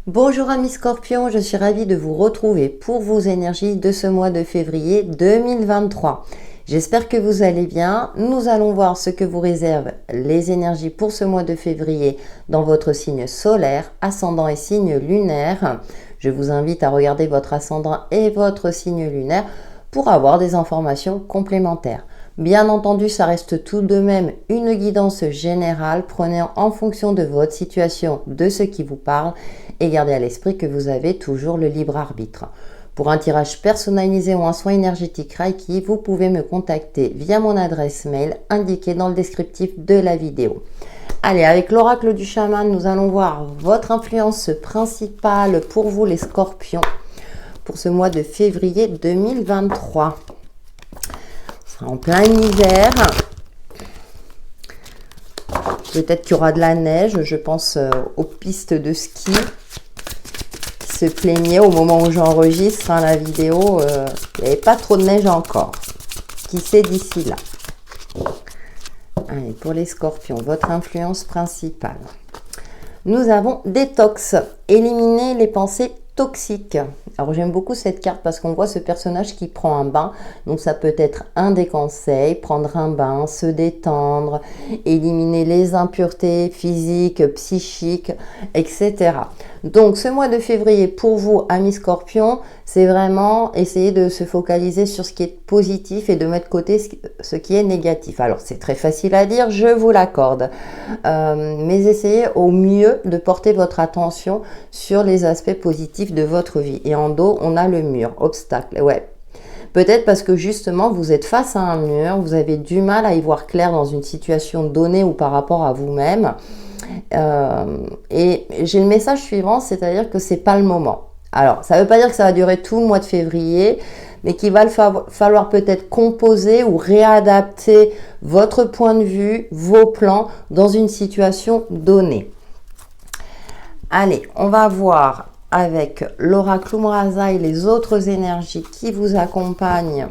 Bonjour amis Scorpions, je suis ravie de vous retrouver pour vos énergies de ce mois de février 2023. J'espère que vous allez bien. Nous allons voir ce que vous réservent les énergies pour ce mois de février dans votre signe solaire, ascendant et signe lunaire. Je vous invite à regarder votre ascendant et votre signe lunaire pour avoir des informations complémentaires. Bien entendu, ça reste tout de même une guidance générale. Prenez en fonction de votre situation, de ce qui vous parle et gardez à l'esprit que vous avez toujours le libre arbitre. Pour un tirage personnalisé ou un soin énergétique Reiki, vous pouvez me contacter via mon adresse mail indiquée dans le descriptif de la vidéo. Allez, avec l'oracle du chaman, nous allons voir votre influence principale pour vous les Scorpions pour ce mois de février 2023. En plein hiver, peut-être qu'il y aura de la neige, je pense aux pistes de ski qui se plaignaient au moment où j'enregistre la vidéo, il n'y avait pas trop de neige encore, qui sait d'ici là. Allez, pour les Scorpions, votre influence principale. Nous avons détox, éliminer les pensées toxique. Alors j'aime beaucoup cette carte parce qu'on voit ce personnage qui prend un bain, donc ça peut être un des conseils, prendre un bain, se détendre, éliminer les impuretés physiques, psychiques, etc. Donc ce mois de février pour vous amis Scorpions, c'est vraiment essayer de se focaliser sur ce qui est positif et de mettre de côté ce qui est négatif. Alors c'est très facile à dire, je vous l'accorde, mais essayez au mieux de porter votre attention sur les aspects positifs de votre vie. Et en dos, on a le mur, obstacle. Ouais. Peut-être parce que justement, vous êtes face à un mur, vous avez du mal à y voir clair dans une situation donnée ou par rapport à vous-même. Et j'ai le message suivant, c'est-à-dire que c'est pas le moment. Alors, ça ne veut pas dire que ça va durer tout le mois de février, mais qu'il va falloir peut-être composer ou réadapter votre point de vue, vos plans dans une situation donnée. Allez, on va voir avec l'oracle Umraza et les autres énergies qui vous accompagnent,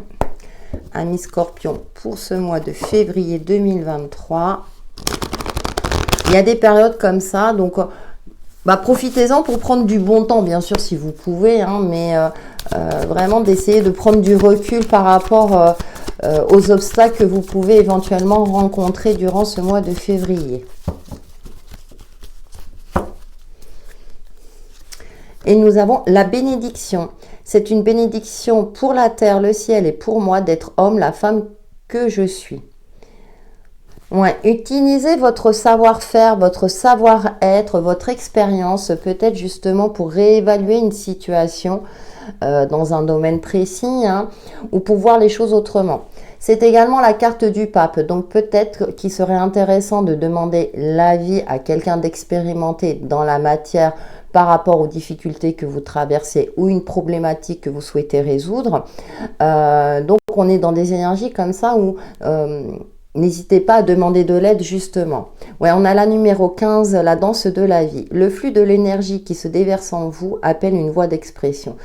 amis Scorpions, pour ce mois de février 2023. Il y a des périodes comme ça, donc profitez-en pour prendre du bon temps, bien sûr, si vous pouvez, mais vraiment d'essayer de prendre du recul par rapport aux obstacles que vous pouvez éventuellement rencontrer durant ce mois de février. Et nous avons la bénédiction. C'est une bénédiction pour la terre, le ciel et pour moi d'être homme, la femme que je suis. Ouais, utilisez votre savoir-faire, votre savoir-être, votre expérience, peut-être justement pour réévaluer une situation dans un domaine précis, ou pour voir les choses autrement. C'est également la carte du pape, donc peut-être qu'il serait intéressant de demander l'avis à quelqu'un d'expérimenté dans la matière par rapport aux difficultés que vous traversez ou une problématique que vous souhaitez résoudre. Donc on est dans des énergies comme ça où n'hésitez pas à demander de l'aide justement. Ouais, on a la numéro 15, la danse de la vie. Le flux de l'énergie qui se déverse en vous appelle une voie d'expression.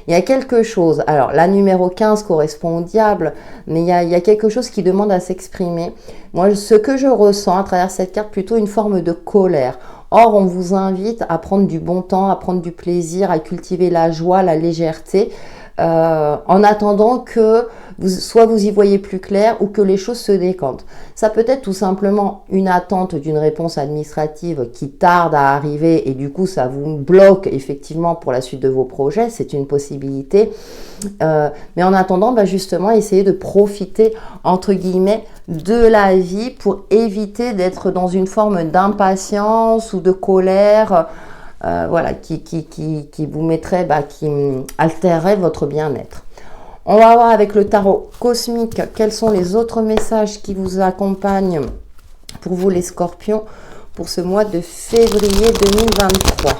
Il y a quelque chose, alors la numéro 15 correspond au diable, mais il y a quelque chose qui demande à s'exprimer. Moi, ce que je ressens à travers cette carte, plutôt une forme de colère. Or, on vous invite à prendre du bon temps, à prendre du plaisir, à cultiver la joie, la légèreté, en attendant que soit vous y voyez plus clair ou que les choses se décantent. Ça peut être tout simplement une attente d'une réponse administrative qui tarde à arriver et du coup ça vous bloque effectivement pour la suite de vos projets, c'est une possibilité. Mais en attendant, justement, essayez de profiter entre guillemets de la vie pour éviter d'être dans une forme d'impatience ou de colère. Voilà, qui vous mettrait, qui altérerait votre bien-être. On va voir avec le tarot cosmique quels sont les autres messages qui vous accompagnent pour vous les Scorpions pour ce mois de février 2023.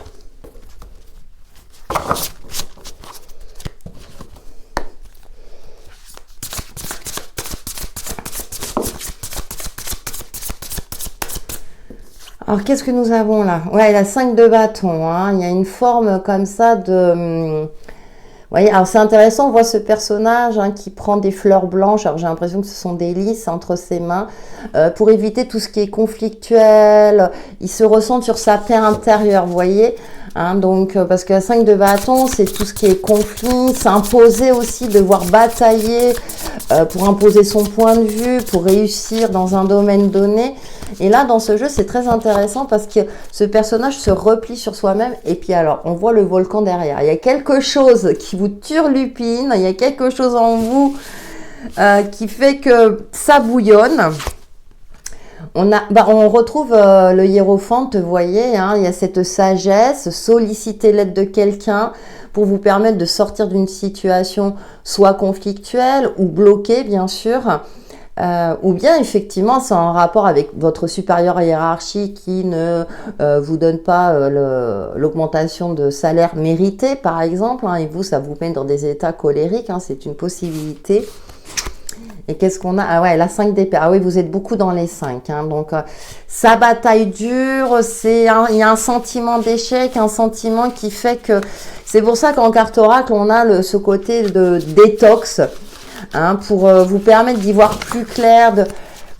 Alors, qu'est-ce que nous avons là? Ouais, la 5 de bâton. Il y a une forme comme ça de... Vous voyez, alors c'est intéressant, on voit ce personnage qui prend des fleurs blanches. Alors j'ai l'impression que ce sont des lys entre ses mains pour éviter tout ce qui est conflictuel. Il se ressent sur sa paix intérieure, vous voyez. Hein, donc, parce que la 5 de bâton, c'est tout ce qui est conflit, s'imposer aussi, devoir batailler pour imposer son point de vue, pour réussir dans un domaine donné. Et là, dans ce jeu, c'est très intéressant parce que ce personnage se replie sur soi-même. Et puis alors, on voit le volcan derrière. Il y a quelque chose qui vous turlupine, il y a quelque chose en vous qui fait que ça bouillonne. On retrouve le hiérophante, vous voyez, hein, il y a cette sagesse, solliciter l'aide de quelqu'un pour vous permettre de sortir d'une situation soit conflictuelle ou bloquée, bien sûr, ou bien effectivement c'est en rapport avec votre supérieur hiérarchique qui ne vous donne pas l'augmentation de salaire méritée, par exemple, hein, et vous, ça vous met dans des états colériques, hein, c'est une possibilité. Et qu'est-ce qu'on a? Ah ouais, la 5 d'épée. Ah oui, vous êtes beaucoup dans les 5. Hein, donc, sa bataille dure, il y a un sentiment d'échec, un sentiment qui fait que... C'est pour ça qu'en carte oracle, on a ce côté de détox, hein, pour vous permettre d'y voir plus clair.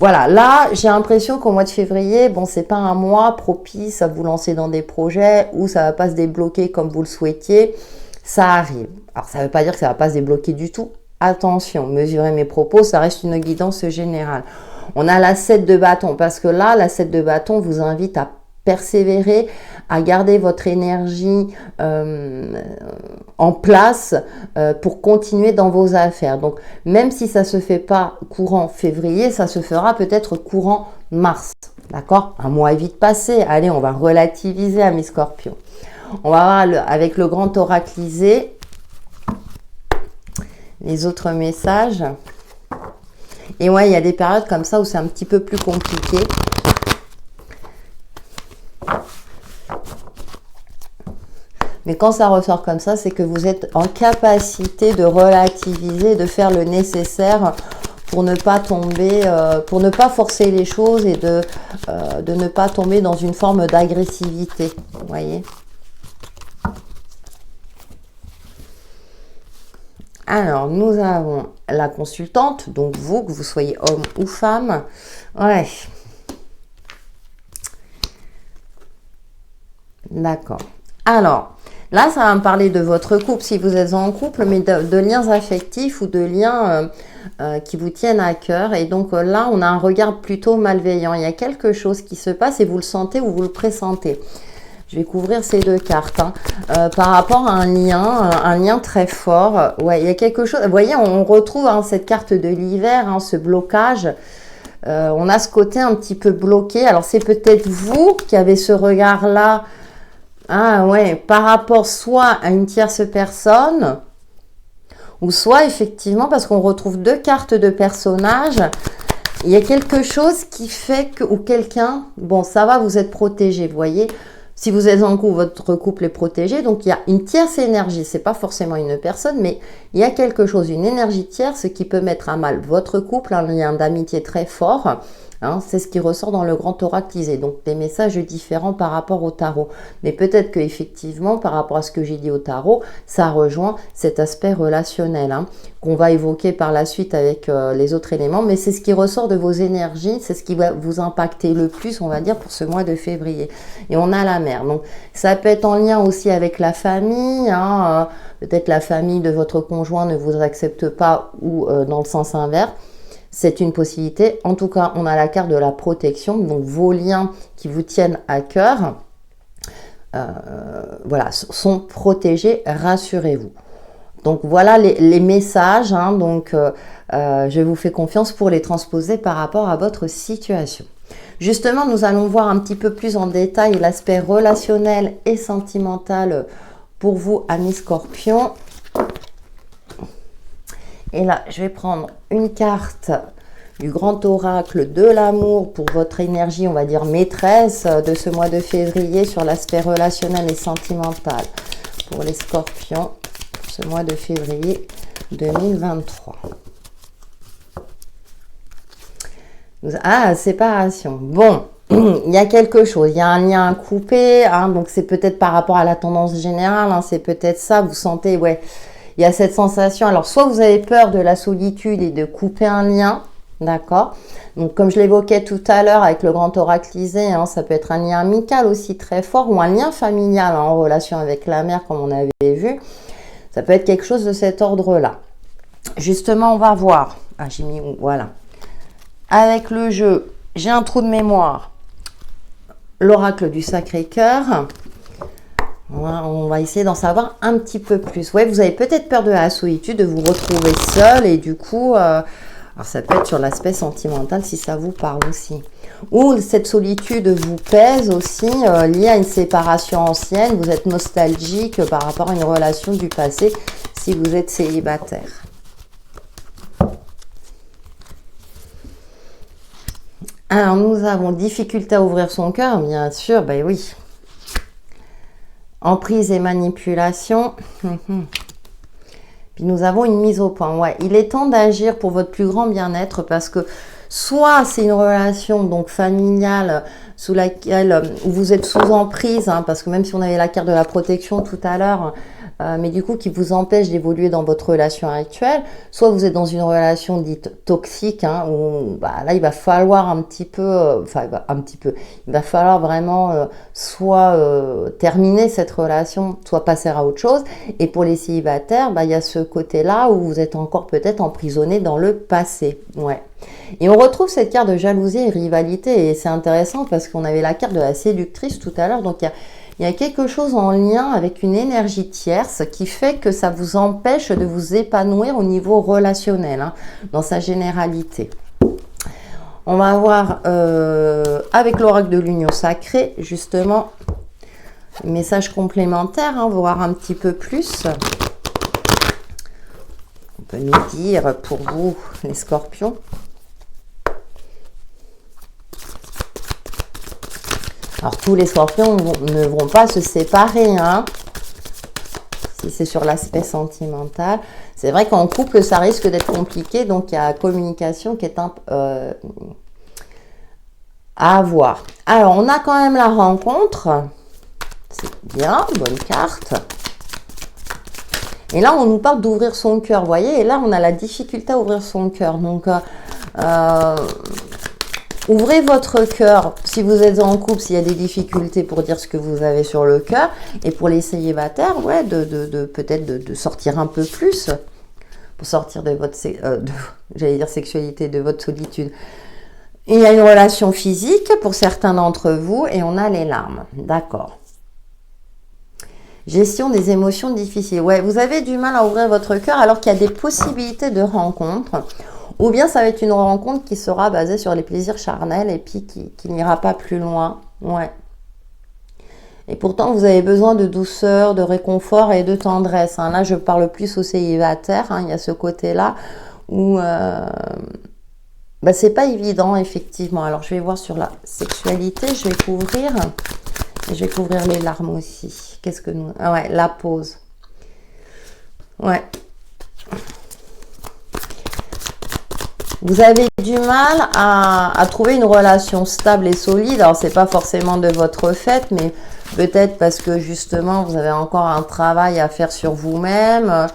Voilà, là, j'ai l'impression qu'au mois de février, bon, c'est pas un mois propice à vous lancer dans des projets où ça va pas se débloquer comme vous le souhaitiez. Ça arrive. Alors, ça veut pas dire que ça va pas se débloquer du tout. Attention, mesurez mes propos, ça reste une guidance générale. On a la 7 de bâton, parce que là, la 7 de bâton vous invite à persévérer, à garder votre énergie en place pour continuer dans vos affaires. Donc, même si ça ne se fait pas courant février, ça se fera peut-être courant mars. D'accord? Un mois est vite passé. Allez, on va relativiser à mes scorpions. On va voir avec le grand oraclisé les autres messages. Et ouais, il y a des périodes comme ça où c'est un petit peu plus compliqué. Mais quand ça ressort comme ça, c'est que vous êtes en capacité de relativiser, de faire le nécessaire pour ne pas tomber, pour ne pas forcer les choses et de ne pas tomber dans une forme d'agressivité. Vous voyez ? Alors, nous avons la consultante, donc vous, que vous soyez homme ou femme. Ouais. D'accord. Alors, là, ça va me parler de votre couple, si vous êtes en couple, mais de liens affectifs ou de liens qui vous tiennent à cœur. Et donc là, on a un regard plutôt malveillant. Il y a quelque chose qui se passe et vous le sentez ou vous le pressentez. Je vais couvrir ces deux cartes. Hein. Par rapport à un lien très fort. Ouais, il y a quelque chose. Vous voyez, on retrouve hein, cette carte de l'hiver, hein, ce blocage. On a ce côté un petit peu bloqué. Alors, c'est peut-être vous qui avez ce regard-là. Ah ouais, par rapport soit à une tierce personne, ou soit effectivement, parce qu'on retrouve deux cartes de personnages. Il y a quelque chose qui fait que, ou quelqu'un, bon, ça va, vous êtes protégé, vous voyez. Si vous êtes en couple, votre couple est protégé. Donc, il y a une tierce énergie. Ce n'est pas forcément une personne, mais il y a quelque chose, une énergie tierce qui peut mettre à mal votre couple, un lien d'amitié très fort. Hein, c'est ce qui ressort dans le grand oraclisé. Donc, des messages différents par rapport au tarot. Mais peut-être qu'effectivement, par rapport à ce que j'ai dit au tarot, ça rejoint cet aspect relationnel hein, qu'on va évoquer par la suite avec les autres éléments. Mais c'est ce qui ressort de vos énergies. C'est ce qui va vous impacter le plus, on va dire, pour ce mois de février. Et on a la mer. Donc, ça peut être en lien aussi avec la famille. Hein, peut-être la famille de votre conjoint ne vous accepte pas ou dans le sens inverse. C'est une possibilité. En tout cas, on a la carte de la protection. Donc, vos liens qui vous tiennent à cœur voilà, sont protégés. Rassurez-vous. Donc, voilà les messages. Hein, donc, je vous fais confiance pour les transposer par rapport à votre situation. Justement, nous allons voir un petit peu plus en détail l'aspect relationnel et sentimental pour vous, amis scorpions. Et là, je vais prendre une carte du grand oracle de l'amour pour votre énergie, on va dire maîtresse de ce mois de février sur l'aspect relationnel et sentimental pour les scorpions pour ce mois de février 2023. Ah, séparation. Bon, il y a quelque chose, il y a un lien à couper, hein, donc c'est peut-être par rapport à la tendance générale, hein, c'est peut-être ça, vous sentez, ouais, il y a cette sensation, alors soit vous avez peur de la solitude et de couper un lien, D'accord. Donc, comme je l'évoquais tout à l'heure avec le grand oraclisé, hein, ça peut être un lien amical aussi très fort ou un lien familial hein, en relation avec la mère, comme on avait vu. Ça peut être quelque chose de cet ordre-là. Justement, on va voir. Ah, j'ai mis où? Voilà. Avec le jeu, j'ai un trou de mémoire. L'oracle du Sacré-Cœur. On va essayer d'en savoir un petit peu plus. Ouais, vous avez peut-être peur de la solitude, de vous retrouver seul et du coup... alors, ça peut être sur l'aspect sentimental si ça vous parle aussi. Ou cette solitude vous pèse aussi, liée à une séparation ancienne. Vous êtes nostalgique par rapport à une relation du passé si vous êtes célibataire. Alors, nous avons difficulté à ouvrir son cœur, bien sûr, ben oui. Emprise et manipulation. Puis nous avons une mise au point. Ouais, il est temps d'agir pour votre plus grand bien-être parce que soit c'est une relation donc familiale sous laquelle vous êtes sous emprise, hein, parce que même si on avait la carte de la protection tout à l'heure, mais du coup qui vous empêche d'évoluer dans votre relation actuelle, soit vous êtes dans une relation dite toxique, hein, où bah, là il va falloir un petit peu, il va falloir vraiment soit terminer cette relation, soit passer à autre chose. Et pour les célibataires, bah, il y a ce côté-là où vous êtes encore peut-être emprisonné dans le passé. Ouais. Et on retrouve cette carte de jalousie et rivalité et c'est intéressant parce qu'on avait la carte de la séductrice tout à l'heure, donc il y a quelque chose en lien avec une énergie tierce qui fait que ça vous empêche de vous épanouir au niveau relationnel, hein, dans sa généralité. On va voir avec l'oracle de l'union sacrée, justement, message complémentaire, hein, voir un petit peu plus. On peut nous dire pour vous, les scorpions. Alors, tous les scorpions ne vont pas se séparer, hein, si c'est sur l'aspect sentimental. C'est vrai qu'en couple, ça risque d'être compliqué, donc il y a la communication qui est à avoir. Alors, on a quand même la rencontre. C'est bien, bonne carte. Et là, on nous parle d'ouvrir son cœur, vous voyez. Et là, on a la difficulté à ouvrir son cœur. Donc, ouvrez votre cœur si vous êtes en couple, s'il y a des difficultés pour dire ce que vous avez sur le cœur. Et pour les célibataires, ouais, peut-être de sortir un peu plus. Pour sortir de votre, j'allais dire sexualité, de votre solitude. Il y a une relation physique pour certains d'entre vous et on a les larmes. D'accord. Gestion des émotions difficiles. Ouais, vous avez du mal à ouvrir votre cœur alors qu'il y a des possibilités de rencontres. Ou bien ça va être une rencontre qui sera basée sur les plaisirs charnels et puis qui n'ira pas plus loin. Ouais. Et pourtant, vous avez besoin de douceur, de réconfort et de tendresse. Hein. Là, je parle plus aux célibataires. Hein. Il y a ce côté-là où bah, c'est pas évident, effectivement. Alors, je vais voir sur la sexualité. Je vais couvrir. Et je vais couvrir les larmes aussi. Qu'est-ce que nous... Ah ouais, la pause. Ouais. Vous avez du mal à trouver une relation stable et solide. Alors, c'est pas forcément de votre fait, mais peut-être parce que justement, vous avez encore un travail à faire sur vous-même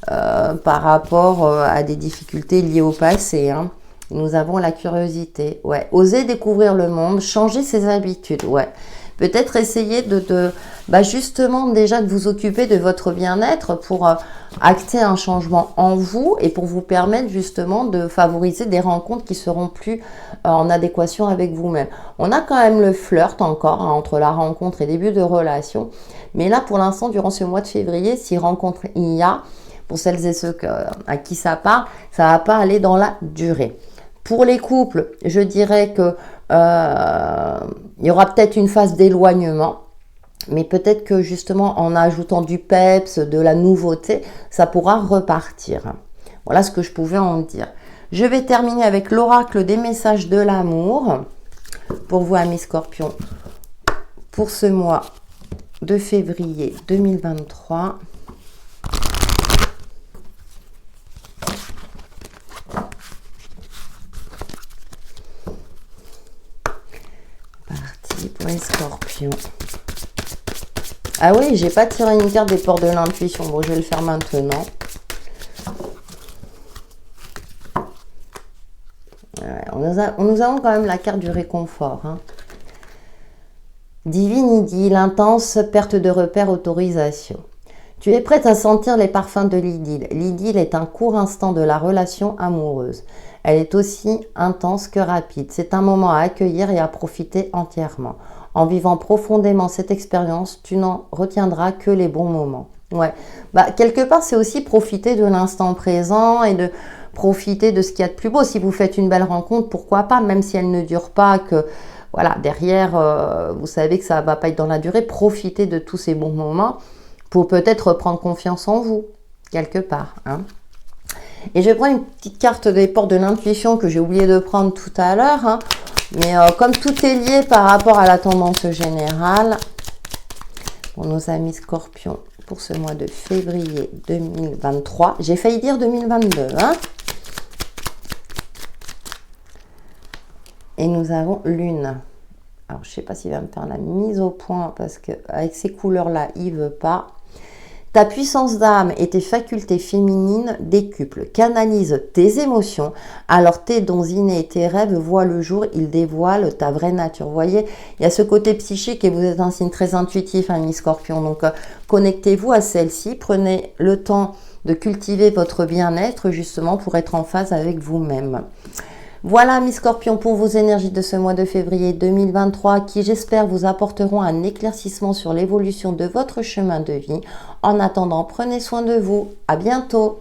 par rapport à des difficultés liées au passé. Hein. Nous avons la curiosité. Ouais. Oser découvrir le monde, changer ses habitudes. Ouais. Peut-être essayer justement déjà de vous occuper de votre bien-être pour acter un changement en vous et pour vous permettre justement de favoriser des rencontres qui seront plus en adéquation avec vous-même. On a quand même le flirt encore hein, entre la rencontre et début de relation. Mais là, pour l'instant, durant ce mois de février, si rencontre il y a, pour celles et ceux à qui ça parle, ça ne va pas aller dans la durée. Pour les couples, je dirais que il y aura peut-être une phase d'éloignement, mais peut-être que justement en ajoutant du peps, de la nouveauté, ça pourra repartir. Voilà ce que je pouvais en dire. Je vais terminer avec l'oracle des messages de l'amour pour vous, amis scorpions, pour ce mois de février 2023. Pour les scorpions. Ah oui, j'ai pas tiré une carte des portes de l'intuition. Bon, je vais le faire maintenant. nous avons quand même la carte du réconfort. Hein. Divinity, l'intense perte de repère, autorisation. Tu es prête à sentir les parfums de l'idylle. L'idylle est un court instant de la relation amoureuse. Elle est aussi intense que rapide. C'est un moment à accueillir et à profiter entièrement. En vivant profondément cette expérience, tu n'en retiendras que les bons moments. Ouais, quelque part, c'est aussi profiter de l'instant présent et de profiter de ce qu'il y a de plus beau. Si vous faites une belle rencontre, pourquoi pas, même si elle ne dure pas, que voilà, derrière, vous savez que ça ne va pas être dans la durée, profitez de tous ces bons moments pour peut-être prendre confiance en vous, quelque part. Hein. Et je prends une petite carte des portes de l'intuition que j'ai oublié de prendre tout à l'heure. Hein. Mais comme tout est lié par rapport à la tendance générale, pour nos amis scorpions, pour ce mois de février 2023, j'ai failli dire 2022. Hein. Et nous avons lune. Alors, je ne sais pas s'il va me faire la mise au point parce qu'avec ces couleurs-là, il ne veut pas. Ta puissance d'âme et tes facultés féminines décuplent, canalisent tes émotions, alors tes dons innés et tes rêves voient le jour, ils dévoilent ta vraie nature. Vous voyez, il y a ce côté psychique et vous êtes un signe très intuitif, ami Scorpion. Donc, connectez-vous à celle-ci, prenez le temps de cultiver votre bien-être justement pour être en phase avec vous-même. Voilà, mes scorpions, pour vos énergies de ce mois de février 2023 qui, j'espère, vous apporteront un éclaircissement sur l'évolution de votre chemin de vie. En attendant, prenez soin de vous. À bientôt.